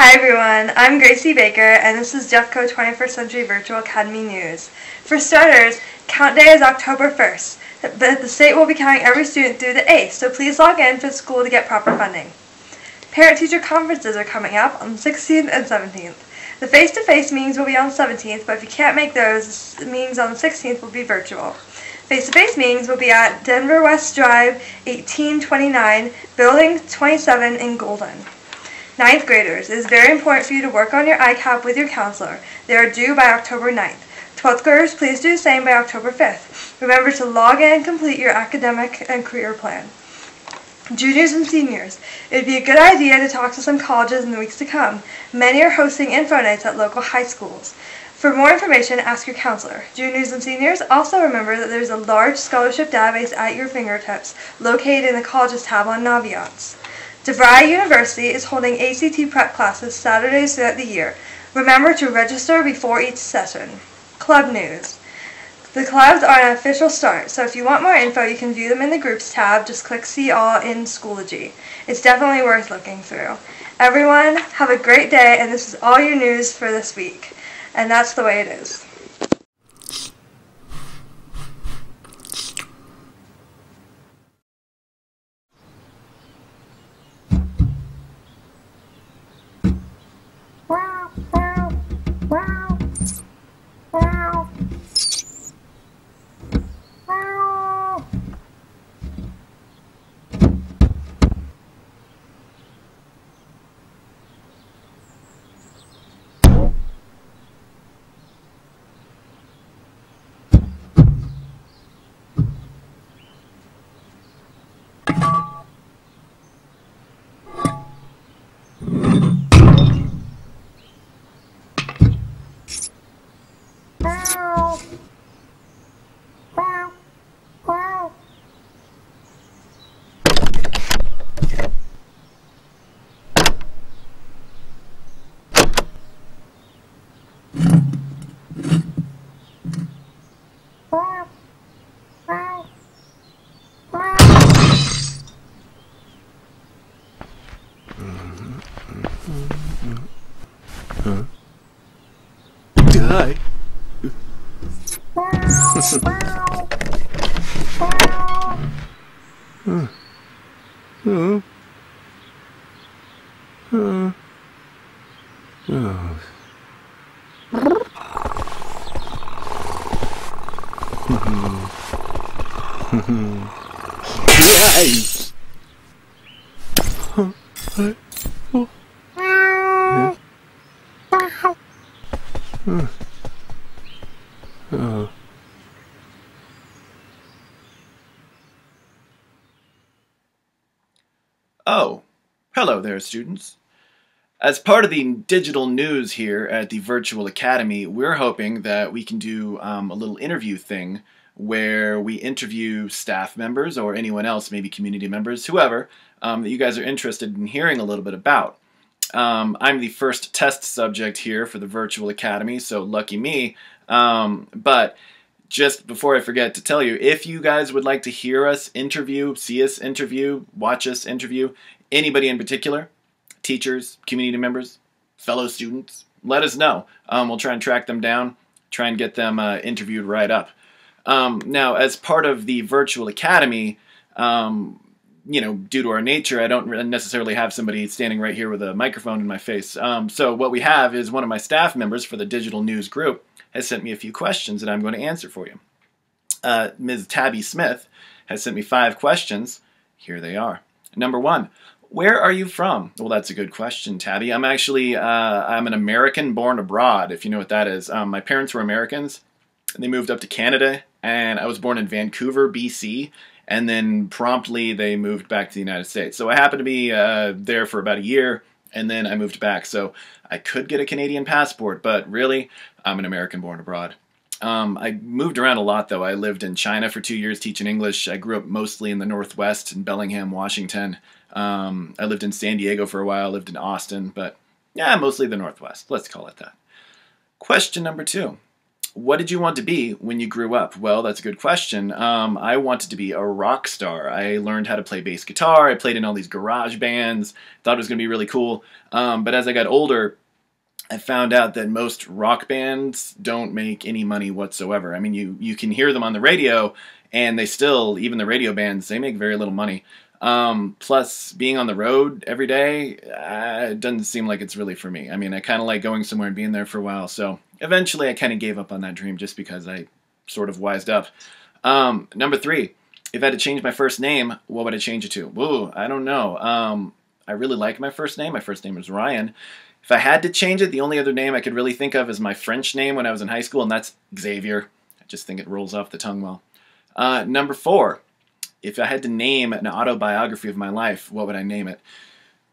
Hi everyone, I'm Gracie Baker and this is Jeffco 21st Century Virtual Academy News. For starters, Count Day is October 1st, but the state will be counting every student through the 8th, so please log in for the school to get proper funding. Parent-teacher conferences are coming up on the 16th and 17th. The face-to-face meetings will be on the 17th, but if you can't make those, the meetings on the 16th will be virtual. Face-to-face meetings will be at Denver West Drive, 1829, Building 27 in Golden. Ninth graders, it is very important for you to work on your ICAP with your counselor. They are due by October 9th. 12th graders, please do the same by October 5th. Remember to log in and complete your academic and career plan. Juniors and seniors, it would be a good idea to talk to some colleges in the weeks to come. Many are hosting info nights at local high schools. For more information, ask your counselor. Juniors and seniors, also remember that there is a large scholarship database at your fingertips located in the Colleges tab on Naviance. DeVry University is holding ACT prep classes Saturdays throughout the year. Remember to register before each session. Club news. The clubs are an official start, so if you want more info, you can view them in the Groups tab. Just click See All in Schoology. It's definitely worth looking through. Everyone, have a great day, and this is all your news for this week. And that's the way it is. Hi. Oh, hello there, students. As part of the digital news here at the Virtual Academy, we're hoping that we can do a little interview thing where we interview staff members or anyone else, maybe community members, whoever, that you guys are interested in hearing a little bit about. I'm the first test subject here for the Virtual Academy, so lucky me. But just before I forget to tell you, if you guys would like to hear us interview, see us interview, watch us interview, anybody in particular, teachers, community members, fellow students, let us know. We'll try and track them down, try and get them interviewed right up. Now, as part of the Virtual Academy, you know, due to our nature, I don't necessarily have somebody standing right here with a microphone in my face. So what we have is one of my staff members for the digital news group has sent me a few questions that I'm going to answer for you. Ms. Tabby Smith has sent me 5 questions. Here they are. Number 1, where are you from? Well, that's a good question, Tabby. I'm actually, I'm an American born abroad, if you know what that is. My parents were Americans, and they moved up to Canada, and I was born in Vancouver, BC, and then promptly they moved back to the United States. So I happened to be there for about a year, and then I moved back. So I could get a Canadian passport, but really, I'm an American born abroad. I moved around a lot, though. I lived in China for 2 years teaching English. I grew up mostly in the Northwest, in Bellingham, Washington. I lived in San Diego for a while, lived in Austin, but yeah, mostly the Northwest. Let's call it that. Question number 2. what did you want to be when you grew up? Well, that's a good question. I wanted to be a rock star. I learned how to play bass guitar. I played in all these garage bands. Thought it was going to be really cool. But as I got older, I found out that most rock bands don't make any money whatsoever. I mean, you can hear them on the radio, and they still, even the radio bands, they make very little money. Plus, being on the road every day, it doesn't seem like it's really for me. I mean, I kind of like going somewhere and being there for a while, so eventually I kind of gave up on that dream just because I sort of wised up. Number 3, if I had to change my first name, what would I change it to? Whoa, I don't know. I really like my first name. My first name is Ryan. If I had to change it, the only other name I could really think of is my French name when I was in high school, and that's Xavier. I just think it rolls off the tongue well. Number 4, if I had to name an autobiography of my life, what would I name it?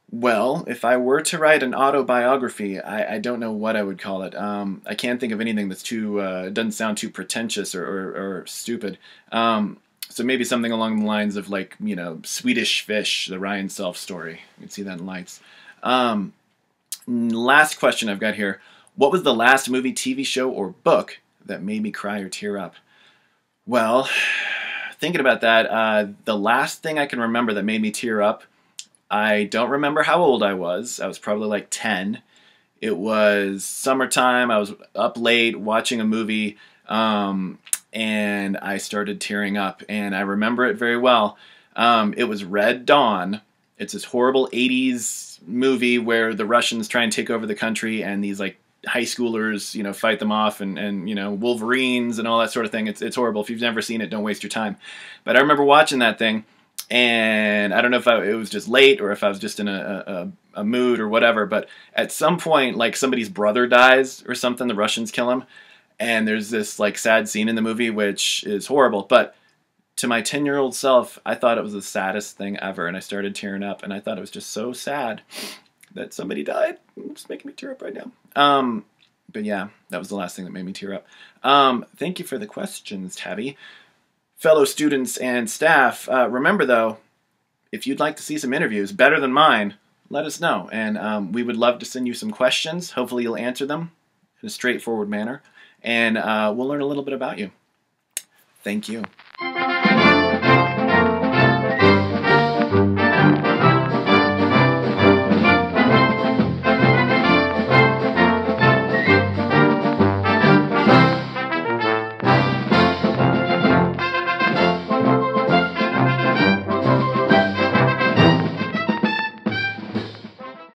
Well, if I were to write an autobiography, I don't know what I would call it. I can't think of anything that's too, doesn't sound too pretentious or stupid. So maybe something along the lines of, like, you know, Swedish Fish, the Ryan Self story. You can see that in lights. Last question I've got here. What was the last movie, TV show, or book that made me cry or tear up? Well, thinking about that, the last thing I can remember that made me tear up, I don't remember how old I was. I was probably like 10. It was summertime. I was up late watching a movie, and I started tearing up, and I remember it very well. It was Red Dawn. It's this horrible 80s movie where the Russians try and take over the country, and these, like, high schoolers, you know, fight them off, and you know, Wolverines and all that sort of thing. It's horrible. If you've never seen it, don't waste your time. But I remember watching that thing, and I don't know if it was just late or if I was just in a mood or whatever, but at some point, like, somebody's brother dies or something, the Russians kill him, and there's this, like, sad scene in the movie, which is horrible, but to my 10-year-old self, I thought it was the saddest thing ever, and I started tearing up, and I thought it was just so sad that somebody died. It's making me tear up right now. But yeah, that was the last thing that made me tear up. Thank you for the questions, Tabby. Fellow students and staff, remember though, if you'd like to see some interviews better than mine, let us know, and we would love to send you some questions. Hopefully you'll answer them in a straightforward manner, and we'll learn a little bit about you. Thank you.